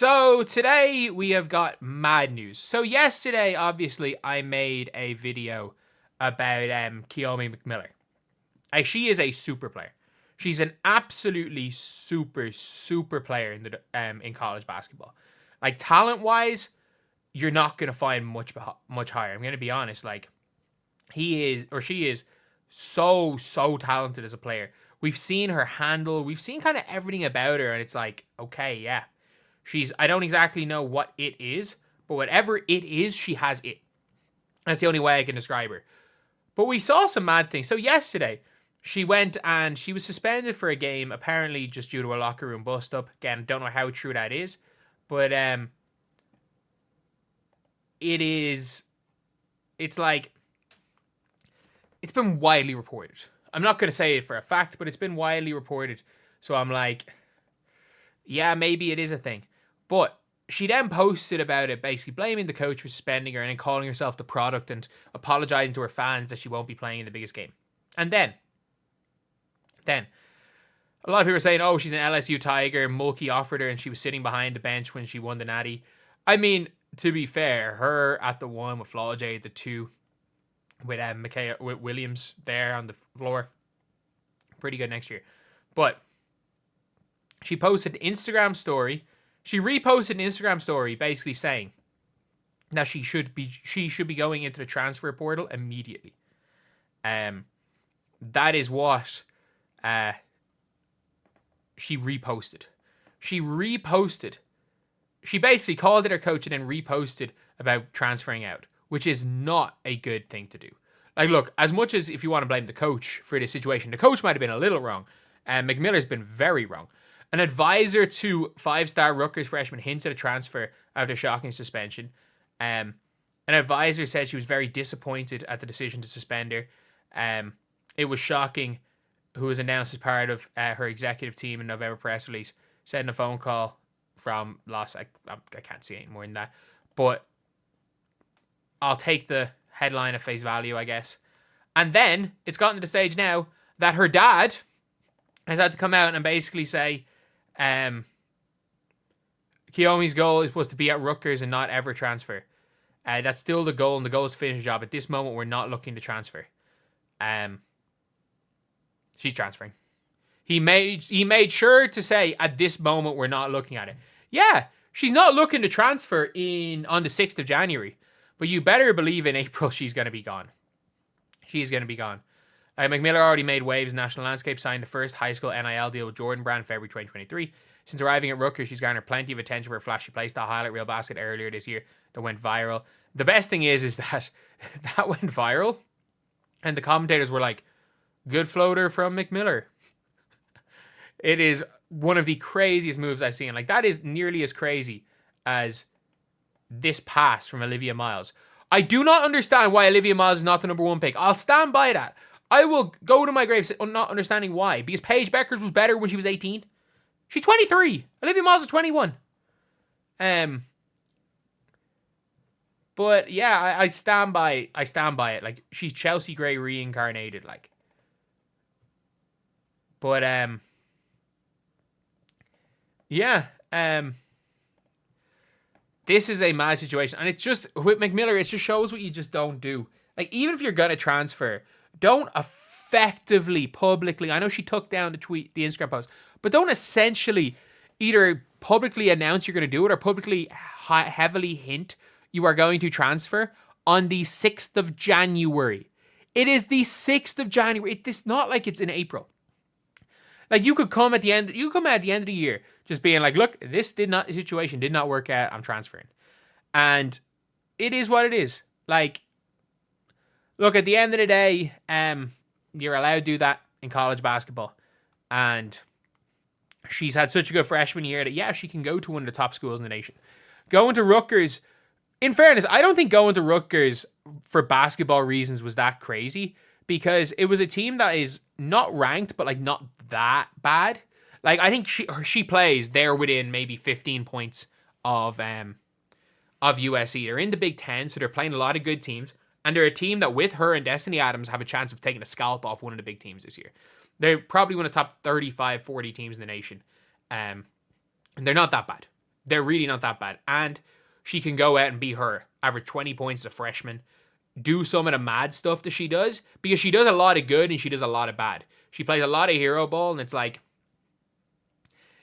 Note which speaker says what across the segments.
Speaker 1: So today we have got mad news. So yesterday, obviously, I made a video about Kiyomi McMiller. Like, she is a super player. She's an absolutely super player in the in college basketball. Like, talent wise, you're not gonna find much higher. I'm gonna be honest. Like, she is so talented as a player. We've seen her handle. We've seen kind of everything about her, and it's like, okay, yeah. I don't exactly know what it is, but whatever it is, she has it. That's the only way I can describe her. But we saw some mad things. So yesterday, she went and she was suspended for a game, apparently just due to a locker room bust-up. Again, don't know how true that is. But it's been widely reported. I'm not going to say it for a fact, but it's been widely reported. So I'm like, yeah, maybe it is a thing. But she then posted about it, basically blaming the coach for suspending her and then calling herself the product and apologizing to her fans that she won't be playing in the biggest game. And then, a lot of people are saying, oh, she's an LSU Tiger. Mulkey offered her and she was sitting behind the bench when she won the Natty. I mean, to be fair, her at the 1 with Flaujae at the 2 with Williams there on the floor. Pretty good next year. But she posted an Instagram story. She reposted an Instagram story basically saying that she should be going into the transfer portal immediately. That is what she reposted. She basically called it her coach and then reposted about transferring out, which is not a good thing to do. Like, look, as much as if you want to blame the coach for this situation, the coach might have been a little wrong. McMiller's been very wrong. An advisor to 5-star Rutgers freshman hints at a transfer after shocking suspension. An advisor said she was very disappointed at the decision to suspend her. It was shocking, who was announced as part of her executive team in November press release, said in a phone call from I can't see any more than that. But I'll take the headline at face value, I guess. And then it's gotten to the stage now that her dad has had to come out and basically say, Kiyomi's goal is supposed to be at Rutgers and not ever transfer. That's still the goal, and the goal is to finish the job. At this moment, we're not looking to transfer. She's transferring. He made sure to say, at this moment, we're not looking at it. Yeah, she's not looking to transfer on the 6th of January. But you better believe in April she's going to be gone. She is going to be gone. McMiller already made waves in the national landscape, signed the first high school NIL deal with Jordan Brand in February 2023. Since arriving at Rutgers, she's garnered plenty of attention for her flashy playstyle highlight reel basket earlier this year that went viral. The best thing is that that went viral, and the commentators were like, good floater from McMiller. It is one of the craziest moves I've seen. Like, that is nearly as crazy as this pass from Olivia Miles. I do not understand why Olivia Miles is not the number 1 pick. I'll stand by that. I will go to my grave not understanding why. Because Paige Beckers was better when she was 18. She's 23. Olivia Miles is 21. But yeah, I stand by it. Like, she's Chelsea Gray reincarnated. Like, but yeah. This is a mad situation. And it's just, with McMiller, it just shows what you just don't do. Like, even if you're going to transfer, don't effectively, publicly, I know she took down the Instagram post, but don't essentially either publicly announce you're going to do it or publicly heavily hint you are going to transfer on the 6th of January. It is the 6th of January. It's not like it's in April. Like, you could come at the end of the year just being like, look, the situation did not work out. I'm transferring. And it is what it is. Like, look, at the end of the day, you're allowed to do that in college basketball. And she's had such a good freshman year that, yeah, she can go to one of the top schools in the nation. Going to Rutgers, in fairness, I don't think going to Rutgers for basketball reasons was that crazy, because it was a team that is not ranked, but like not that bad. Like, I think she plays, they're within maybe 15 points of USC. They're in the Big Ten, so they're playing a lot of good teams. And they're a team that, with her and Destiny Adams, have a chance of taking a scalp off one of the big teams this year. They're probably one of the top 35, 40 teams in the nation. And they're not that bad. They're really not that bad. And she can go out and be her. Average 20 points as a freshman. Do some of the mad stuff that she does. Because she does a lot of good and she does a lot of bad. She plays a lot of hero ball and it's like,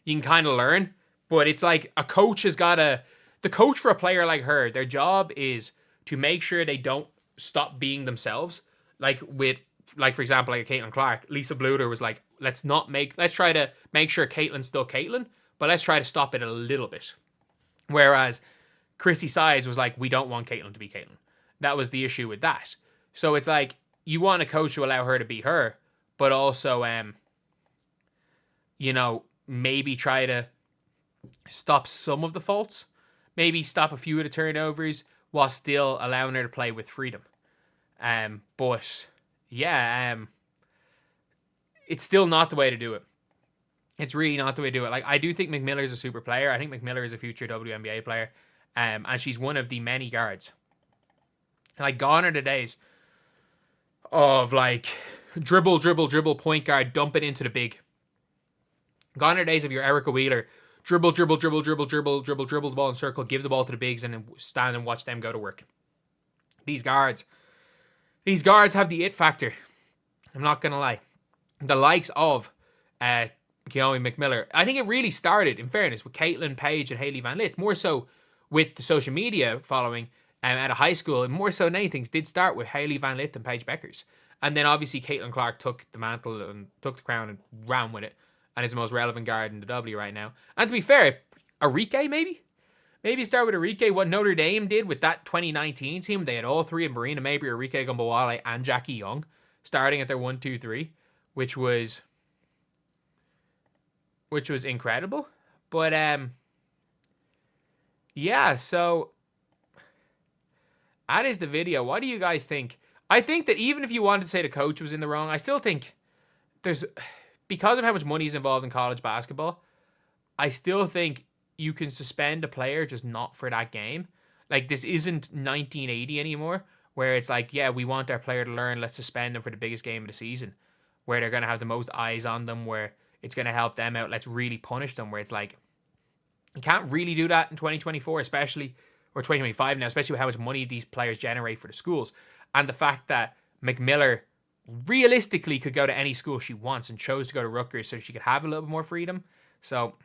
Speaker 1: you can kind of learn. But it's like a coach has got to... The coach for a player like her, their job is to make sure they don't stop being themselves. Like for example, like Caitlin Clark, Lisa Bluder was like, let's try to make sure Caitlin's still Caitlin, but let's try to stop it a little bit. Whereas Chrissy Sides was like, we don't want Caitlin to be Caitlin. That was the issue with that. So it's like, you want a coach to allow her to be her, but also, maybe try to stop some of the faults. Maybe stop a few of the turnovers while still allowing her to play with freedom. But yeah, it's still not the way to do it. It's really not the way to do it. Like, I do think McMiller is a super player. I think McMiller is a future WNBA player. And she's one of the many guards. Like, gone are the days of, like, dribble, point guard, dump it into the big. Gone are the days of your Erica Wheeler. Dribble the ball in circle, give the ball to the bigs, and then stand and watch them go to work. These guards have the it factor. I'm not going to lie. The likes of Kiyomi McMiller. I think it really started, in fairness, with Caitlin Page and Hailey Van Lith. More so with the social media following out of high school. And more so than anything, did start with Hailey Van Lith and Paige Beckers. And then obviously Caitlin Clark took the mantle and took the crown and ran with it. And is the most relevant guard in the W right now. And to be fair, Arike maybe? Maybe start with Arike. What Notre Dame did with that 2019 team, they had all three in Breanna, maybe Arike Gumbawale and Jackie Young starting at their 1-2-3, which was incredible. But yeah, so that is the video. What do you guys think? I think that even if you wanted to say the coach was in the wrong, I still think because of how much money is involved in college basketball, I still think you can suspend a player, just not for that game. Like, this isn't 1980 anymore, where it's like, yeah, we want our player to learn, let's suspend them for the biggest game of the season, where they're going to have the most eyes on them, where it's going to help them out, let's really punish them, where it's like, you can't really do that in 2024, especially, or 2025 now, especially with how much money these players generate for the schools. And the fact that McMiller realistically could go to any school she wants and chose to go to Rutgers so she could have a little bit more freedom. So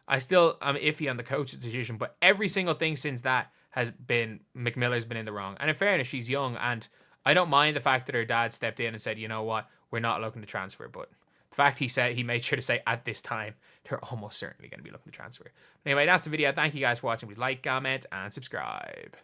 Speaker 1: I'm iffy on the coach's decision, but every single thing since that has been McMiller's been in the wrong. And in fairness, she's young, and I don't mind the fact that her dad stepped in and said, you know what, we're not looking to transfer. But the fact he made sure to say at this time, they're almost certainly going to be looking to transfer. Anyway, that's the video. Thank you guys for watching. Please like, comment, and subscribe.